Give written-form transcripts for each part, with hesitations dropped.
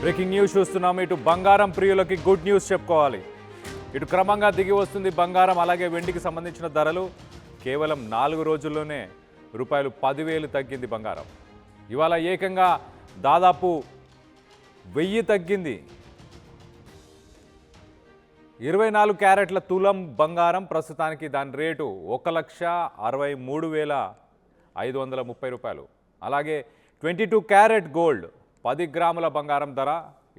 Breaking news చూస్తున్నాము. ఇటు బంగారం ప్రియులకి గుడ్ న్యూస్ చెప్పుకోవాలి. ఇటు క్రమంగా దిగి వస్తుంది బంగారం, అలాగే వెండికి సంబంధించిన ధరలు. కేవలం 4 రోజుల్లోనే రూపాయలు 10,000 తగ్గింది బంగారం. ఇవాళ ఏకంగా దాదాపు 1000 తగ్గింది. 24 క్యారెట్ల తులం బంగారం ప్రస్తుతానికి దాని రేటు 1,63,530 రూపాయలు. అలాగే 22 క్యారెట్ గోల్డ్ 10 గ్రాముల బంగారం ధర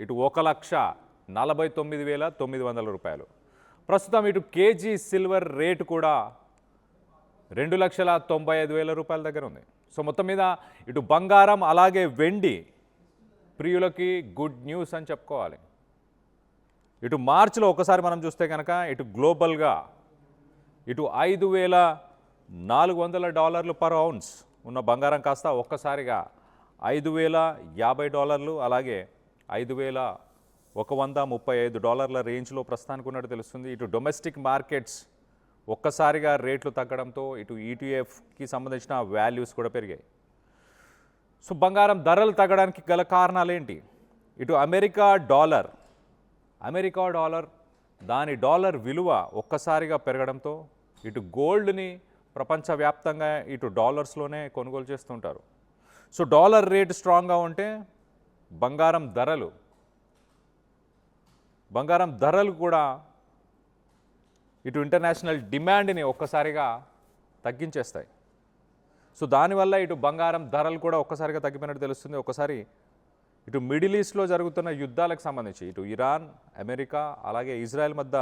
ఇటు 1,49,900 రూపాయలు. ప్రస్తుతం ఇటు కేజీ సిల్వర్ రేటు కూడా 2,95,000 రూపాయల దగ్గర ఉంది. సో మొత్తం మీద ఇటు బంగారం అలాగే వెండి ప్రియులకి గుడ్ న్యూస్ అని చెప్పుకోవాలి. ఇటు మార్చిలో ఒకసారి మనం చూస్తే కనుక ఇటు గ్లోబల్గా ఇటు $5,400 పర్ ఔన్స్ ఉన్న బంగారం కాస్త ఒక్కసారిగా $5,050, అలాగే $5,135 రేంజ్లో ప్రస్తుతానికి ఉన్నట్టు తెలుస్తుంది. ఇటు డొమెస్టిక్ మార్కెట్స్ ఒక్కసారిగా రేట్లు తగ్గడంతో ఇటు ఈటీఎఫ్కి సంబంధించిన వాల్యూస్ కూడా పెరిగాయి. సో బంగారం ధరలు తగ్గడానికి గల కారణాలు ఏంటి? ఇటు అమెరికా డాలర్ దాని డాలర్ విలువ ఒక్కసారిగా పెరగడంతో ఇటు గోల్డ్ని ప్రపంచవ్యాప్తంగా ఇటు డాలర్స్లోనే కొనుగోలు చేస్తుంటారు. సో డాలర్ రేటు స్ట్రాంగ్గా ఉంటే బంగారం ధరలు కూడా ఇటు ఇంటర్నేషనల్ డిమాండ్ని ఒక్కసారిగా తగ్గించేస్తాయి. సో దానివల్ల ఇటు బంగారం ధరలు కూడా ఒక్కసారిగా తగ్గిపోయినట్టు తెలుస్తుంది. ఒకసారి ఇటు మిడిల్ ఈస్ట్లో జరుగుతున్న యుద్ధాలకు సంబంధించి ఇటు ఇరాన్, అమెరికా అలాగే ఇజ్రాయెల్ మధ్య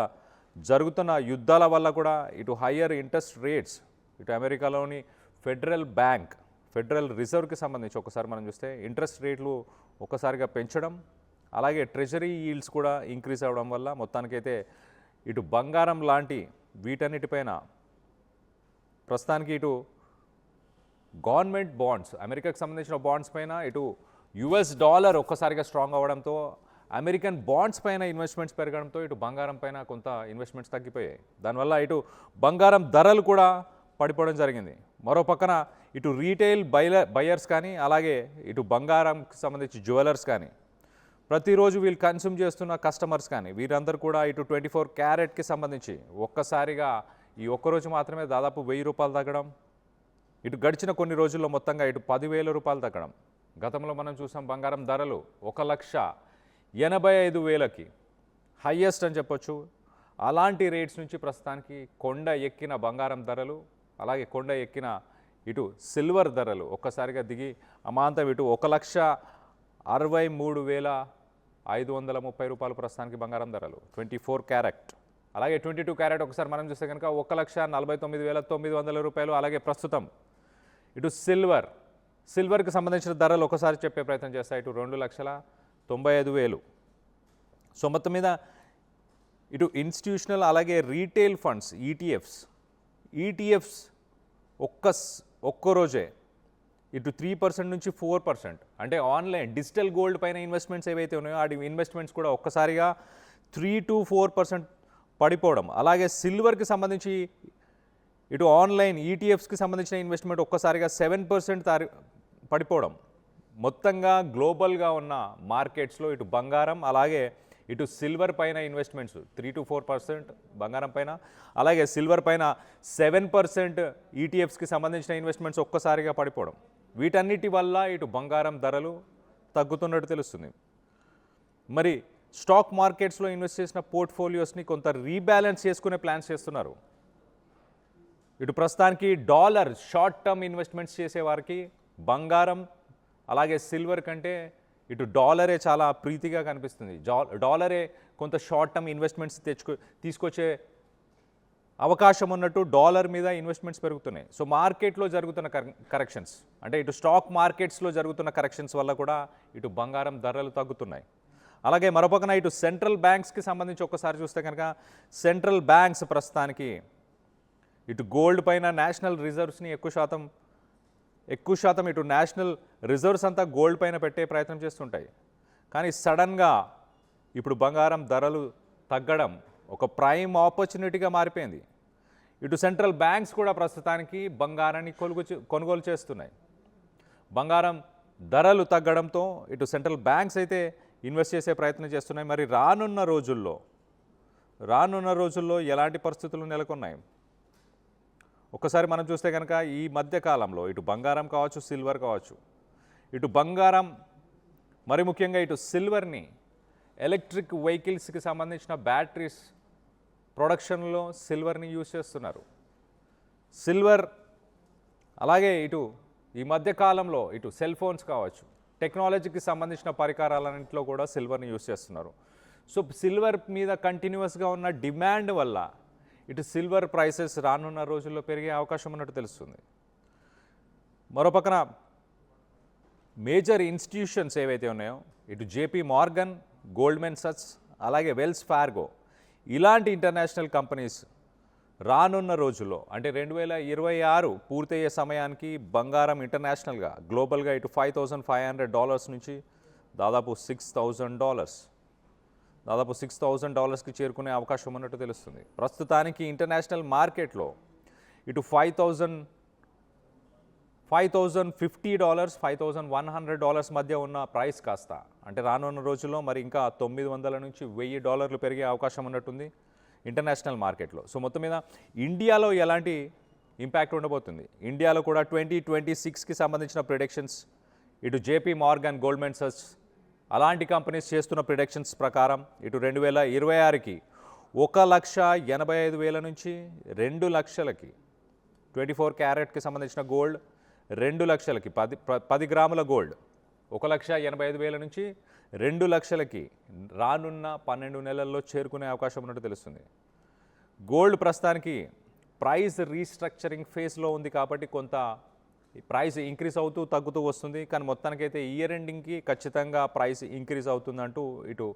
జరుగుతున్న యుద్ధాల వల్ల కూడా ఇటు హయ్యర్ ఇంట్రెస్ట్ రేట్స్ ఇటు అమెరికాలోని ఫెడరల్ రిజర్వ్కి సంబంధించి ఒకసారి మనం చూస్తే ఇంట్రెస్ట్ రేట్లు ఒక్కసారిగా పెంచడం, అలాగే ట్రెజరీ ఈల్డ్స్ కూడా ఇంక్రీజ్ అవ్వడం వల్ల మొత్తానికైతే ఇటు బంగారం లాంటి వీటన్నిటిపైన ప్రస్తుతానికి ఇటు గవర్నమెంట్ బాండ్స్, అమెరికాకి సంబంధించిన బాండ్స్ పైన ఇటు యుఎస్ డాలర్ ఒక్కసారిగా స్ట్రాంగ్ అవ్వడంతో అమెరికన్ బాండ్స్ పైన ఇన్వెస్ట్మెంట్స్ పెరగడంతో ఇటు బంగారం పైన కొంత ఇన్వెస్ట్మెంట్స్ తగ్గిపోయాయి. దానివల్ల ఇటు బంగారం ధరలు కూడా పడిపోవడం జరిగింది. మరో పక్కన ఇటు రీటైల్ బయర్స్ కానీ అలాగే ఇటు బంగారంకి సంబంధించి జ్యువెలర్స్ కానీ ప్రతిరోజు వీళ్ళు కన్స్యూమ్ చేస్తున్న కస్టమర్స్ కానీ వీరందరూ కూడా ఇటు 24 క్యారెట్కి సంబంధించి ఒక్కసారిగా ఈ ఒక్కరోజు మాత్రమే దాదాపు 1,000 రూపాయలు తగ్గడం, ఇటు గడిచిన కొన్ని రోజుల్లో మొత్తంగా ఇటు 10,000 రూపాయలు తగ్గడం. గతంలో మనం చూసాం బంగారం ధరలు 1,85,000కి హయ్యెస్ట్ అని చెప్పొచ్చు. అలాంటి రేట్స్ నుంచి ప్రస్తుతానికి కొండ ఎక్కిన బంగారం ధరలు, అలాగే కొండ ఎక్కిన ఇటు సిల్వర్ ధరలు ఒక్కసారిగా దిగి అమాంతం ఇటు 1,63,530 రూపాయలు ప్రస్తుతానికి బంగారం ధరలు 24 క్యారెట్. అలాగే 22 క్యారెట్ ఒకసారి మనం చూస్తే కనుక 1,49,900 రూపాయలు. అలాగే ప్రస్తుతం ఇటు సిల్వర్కి సంబంధించిన ధరలు ఒకసారి చెప్పే ప్రయత్నం చేస్తాయి. ఇటు 2,95,000. సో మొత్తం మీద ఇటు ఇన్స్టిట్యూషనల్ అలాగే రీటైల్ ఫండ్స్ ఈటీఎఫ్స్ ఒక్క రోజే ఇటు 3% నుంచి 4%, అంటే ఆన్లైన్ డిజిటల్ గోల్డ్ పైన ఇన్వెస్ట్మెంట్స్ ఏవైతే ఉన్నాయో ఆ ఇన్వెస్ట్మెంట్స్ కూడా ఒక్కసారిగా 3 to 4% పడిపోవడం. అలాగే సిల్వర్కి సంబంధించి ఇటు ఆన్లైన్ ఈటీఎఫ్స్కి సంబంధించిన ఇన్వెస్ట్మెంట్ ఒక్కసారిగా 7% పడిపోవడం. మొత్తంగా గ్లోబల్గా ఉన్న మార్కెట్స్లో ఇటు బంగారం అలాగే ఇటు సిల్వర్ పైన ఇన్వెస్ట్మెంట్స్ 3 to 4% బంగారం పైన, అలాగే సిల్వర్ పైన 7% ఈటీఎఫ్స్కి సంబంధించిన ఇన్వెస్ట్మెంట్స్ ఒక్కసారిగా పడిపోవడం. వీటన్నిటి వల్ల ఇటు బంగారం ధరలు తగ్గుతున్నట్టు తెలుస్తుంది. మరి స్టాక్ మార్కెట్స్లో ఇన్వెస్ట్ చేసిన పోర్ట్ఫోలియోస్ని కొంత రీబ్యాలెన్స్ చేసుకునే ప్లాన్స్ చేస్తున్నారు. ఇటు ప్రస్తుతానికి డాలర్ షార్ట్ టర్మ్ ఇన్వెస్ట్మెంట్స్ చేసేవారికి బంగారం అలాగే సిల్వర్ కంటే ఇటు డాలరే చాలా ప్రీతిగా కనిపిస్తుంది. డాలరే కొంత షార్ట్ టర్మ్ ఇన్వెస్ట్మెంట్స్ తీసుకొచ్చే అవకాశం ఉన్నట్టు డాలర్ మీద ఇన్వెస్ట్మెంట్స్ పెరుగుతున్నాయి. సో మార్కెట్లో జరుగుతున్న కరెక్షన్స్, అంటే ఇటు స్టాక్ మార్కెట్స్లో జరుగుతున్న కరెక్షన్స్ వల్ల కూడా ఇటు బంగారం ధరలు తగ్గుతున్నాయి. అలాగే మరోపక్కన ఇటు సెంట్రల్ బ్యాంక్స్కి సంబంధించి ఒక్కసారి చూస్తే కనుక సెంట్రల్ బ్యాంక్స్ ప్రస్తుతానికి ఇటు గోల్డ్ పైన నేషనల్ రిజర్వ్స్ని ఎక్కువ శాతం ఇటు నేషనల్ రిజర్వ్స్ అంతా గోల్డ్ పైన పెట్టే ప్రయత్నం చేస్తుంటాయి. కానీ సడన్గా ఇప్పుడు బంగారం ధరలు తగ్గడం ఒక ప్రైమ్ ఆపర్చునిటీగా మారిపోయింది. ఇటు సెంట్రల్ బ్యాంక్స్ కూడా ప్రస్తుతానికి బంగారాన్ని కొనుగోలు చేస్తున్నాయి. బంగారం ధరలు తగ్గడంతో ఇటు సెంట్రల్ బ్యాంక్స్ అయితే ఇన్వెస్ట్ చేసే ప్రయత్నం చేస్తున్నాయి. మరి రానున్న రోజుల్లో ఎలాంటి పరిస్థితులు నెలకొన్నాయి? ఒక్కసారి మనం చూస్తే కనుక ఈ మధ్య కాలంలో ఇటు బంగారం కావచ్చు, సిల్వర్ కావచ్చు, ఇటు బంగారం మరి ముఖ్యంగా ఇటు సిల్వర్ని ఎలక్ట్రిక్ వెహికల్స్కి సంబంధించిన బ్యాటరీస్ ప్రొడక్షన్లో సిల్వర్ని యూజ్ చేస్తున్నారు. సిల్వర్ అలాగే ఇటు ఈ మధ్య కాలంలో ఇటు సెల్ ఫోన్స్ కావచ్చు, టెక్నాలజీకి సంబంధించిన పరికరాలన్నింటిలో కూడా సిల్వర్ని యూజ్ చేస్తున్నారు. సో సిల్వర్ మీద కంటిన్యూస్గా ఉన్న డిమాండ్ వల్ల ఇటు సిల్వర్ ప్రైసెస్ రానున్న రోజుల్లో పెరిగే అవకాశం ఉన్నట్టు తెలుస్తుంది. మరోపక్కన మేజర్ ఇన్స్టిట్యూషన్స్ ఏవైతే ఉన్నాయో ఇటు జేపీ మార్గన్, గోల్డ్మెన్ సచ్, అలాగే వెల్స్ ఫార్గో ఇలాంటి ఇంటర్నేషనల్ కంపెనీస్ రానున్న రోజుల్లో అంటే 2026 పూర్తయ్యే సమయానికి బంగారం ఇంటర్నేషనల్గా గ్లోబల్గా ఇటు $5,500 నుంచి దాదాపు $6,000కి చేరుకునే అవకాశం ఉన్నట్టు తెలుస్తుంది. ప్రస్తుతానికి ఇంటర్నేషనల్ మార్కెట్లో ఇటు $5,050, $5,100 మధ్య ఉన్న ప్రైస్ కాస్త అంటే రానున్న రోజుల్లో మరి ఇంకా $900 నుంచి $1,000 పెరిగే అవకాశం ఉన్నట్టుంది ఇంటర్నేషనల్ మార్కెట్లో. సో మొత్తం మీద ఇండియాలో ఎలాంటి ఇంపాక్ట్ ఉండబోతుంది? ఇండియాలో కూడా 2026కి సంబంధించిన ప్రిడిక్షన్స్ ఇటు జేపీ మార్గన్, గోల్డ్మెన్ సచ్ అలాంటి కంపెనీస్ చేస్తున్న ప్రిడిక్షన్స్ ప్రకారం ఇటు 2026కి 1,85,000 నుంచి 2 లక్షలకి 24 క్యారెట్కి సంబంధించిన గోల్డ్ 2 లక్షలకి 10 గ్రాముల గోల్డ్ 1,85,000 నుంచి 2 లక్షలకి రానున్న 12 నెలల్లో చేరుకునే అవకాశం ఉన్నట్టు తెలుస్తుంది. గోల్డ్ ప్రస్తుతానికి ప్రైస్ రీస్ట్రక్చరింగ్ ఫేజ్లో ఉంది కాబట్టి కొంత ప్రైస్ ఇంక్రీజ్ అవుతూ తగ్గుతూ వస్తుంది. కానీ మొత్తానికైతే ఇయర్ ఎండింగ్కి ఖచ్చితంగా ప్రైస్ ఇంక్రీజ్ అవుతుందంటూ ఇటు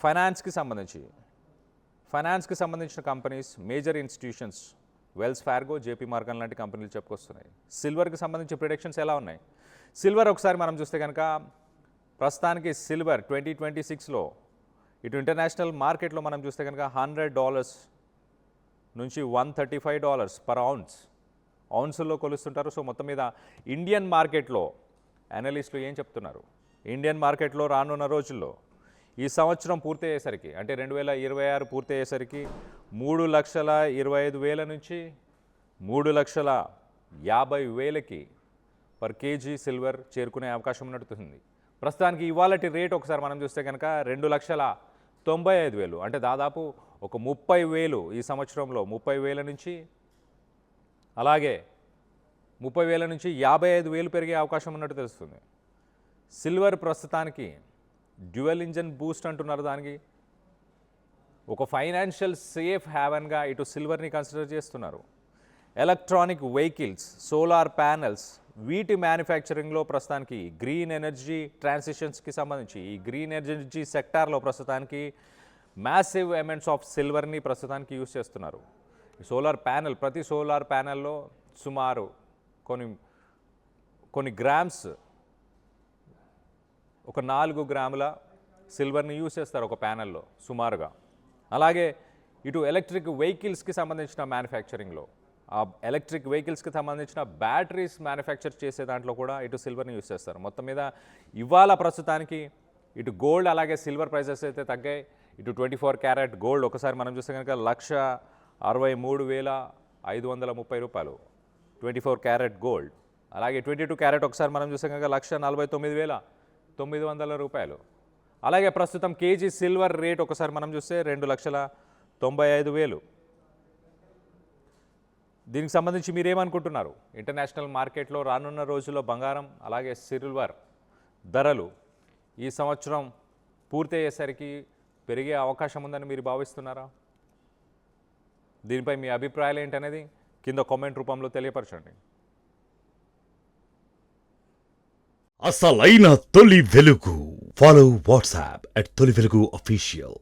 ఫైనాన్స్కి సంబంధించిన companies, major institutions Wells Fargo, JP Morgan లాంటి కంపెనీలు చెప్పుకొస్తున్నాయి. సిల్వర్కి సంబంధించి ప్రిడిక్షన్స్ ఎలా ఉన్నాయి? సిల్వర్ ఒకసారి మనం చూస్తే కనుక ప్రస్తుతానికి సిల్వర్ 2026లో ఇటు ఇంటర్నేషనల్ మార్కెట్లో మనం చూస్తే కనుక $100 నుంచి $135 పర్ ఔన్సుల్లో కొలుస్తుంటారు. సో మొత్తం మీద ఇండియన్ మార్కెట్లో అనలిస్టులు ఏం చెప్తున్నారు? ఇండియన్ మార్కెట్లో రానున్న రోజుల్లో ఈ సంవత్సరం పూర్తయ్యేసరికి అంటే 2026 పూర్తయ్యేసరికి 3,25,000 నుంచి 3,50,000కి పర్ కేజీ సిల్వర్ చేరుకునే అవకాశం ఉన్నట్టుంది. ప్రస్తుతానికి ఇవాళటి రేట్ ఒకసారి మనం చూస్తే కనుక 2,95,000 అంటే దాదాపు ఒక 30,000 ఈ సంవత్సరంలో 30,000 నుంచి అలాగే 30,000 నుంచి 55,000 పెరిగే అవకాశం ఉన్నట్టు తెలుస్తుంది. సిల్వర్ ప్రస్తుతానికి డ్యూయల్ ఇంజన్ బూస్ట్ అంటున్నారు. దానికి ఒక ఫైనాన్షియల్ సేఫ్ హ్యావెన్గా ఇటు సిల్వర్ని కన్సిడర్ చేస్తున్నారు. ఎలక్ట్రానిక్ వెహికల్స్, సోలార్ ప్యానెల్స్ వీటి మ్యానుఫ్యాక్చరింగ్లో ప్రస్తుతానికి గ్రీన్ ఎనర్జీ ట్రాన్సిషన్స్కి సంబంధించి ఈ గ్రీన్ ఎనర్జీ సెక్టార్లో ప్రస్తుతానికి మ్యాసివ్ అమౌంట్స్ ఆఫ్ సిల్వర్ని ప్రస్తుతానికి యూజ్ చేస్తున్నారు. సోలార్ ప్యానెల్ ప్రతి సోలార్ ప్యానెల్లో సుమారు కొన్ని గ్రామ్స్ ఒక 4 గ్రాముల సిల్వర్ని యూజ్ చేస్తారు ఒక ప్యానెల్లో సుమారుగా. అలాగే ఇటు ఎలక్ట్రిక్ వెహికల్స్కి సంబంధించిన మ్యానుఫ్యాక్చరింగ్లో ఆ ఎలక్ట్రిక్ వెహికల్స్కి సంబంధించిన బ్యాటరీస్ మ్యానుఫ్యాక్చర్ చేసే దాంట్లో కూడా ఇటు సిల్వర్ని యూజ్ చేస్తారు. మొత్తం మీద ఇవాళ ప్రస్తుతానికి ఇటు గోల్డ్ అలాగే సిల్వర్ ప్రైసెస్ అయితే తగ్గాయి. ఇటు 24 క్యారెట్ గోల్డ్ ఒకసారి మనం చూస్తే కనుక $1,63,530 24 క్యారెట్ గోల్డ్. అలాగే 22 క్యారెట్ ఒకసారి మనం చూస్తే కనుక $1,49,900. అలాగే ప్రస్తుతం కేజీ సిల్వర్ రేట్ ఒకసారి మనం చూస్తే 2,95,000. దీనికి సంబంధించి మీరేమనుకుంటున్నారు? ఇంటర్నేషనల్ మార్కెట్లో రానున్న రోజుల్లో బంగారం అలాగే సిల్వర్ ధరలు ఈ సంవత్సరం పూర్తయ్యేసరికి పెరిగే అవకాశం ఉందని మీరు భావిస్తున్నారా? దీనిపై మీ అభిప్రాయాలు ఏంటనేది కింద కామెంట్ రూపంలో తెలియపరచండి. అసలైన తొలి వెలుగు. ఫాలో వాట్సాప్ @తొలి వెలుగు official.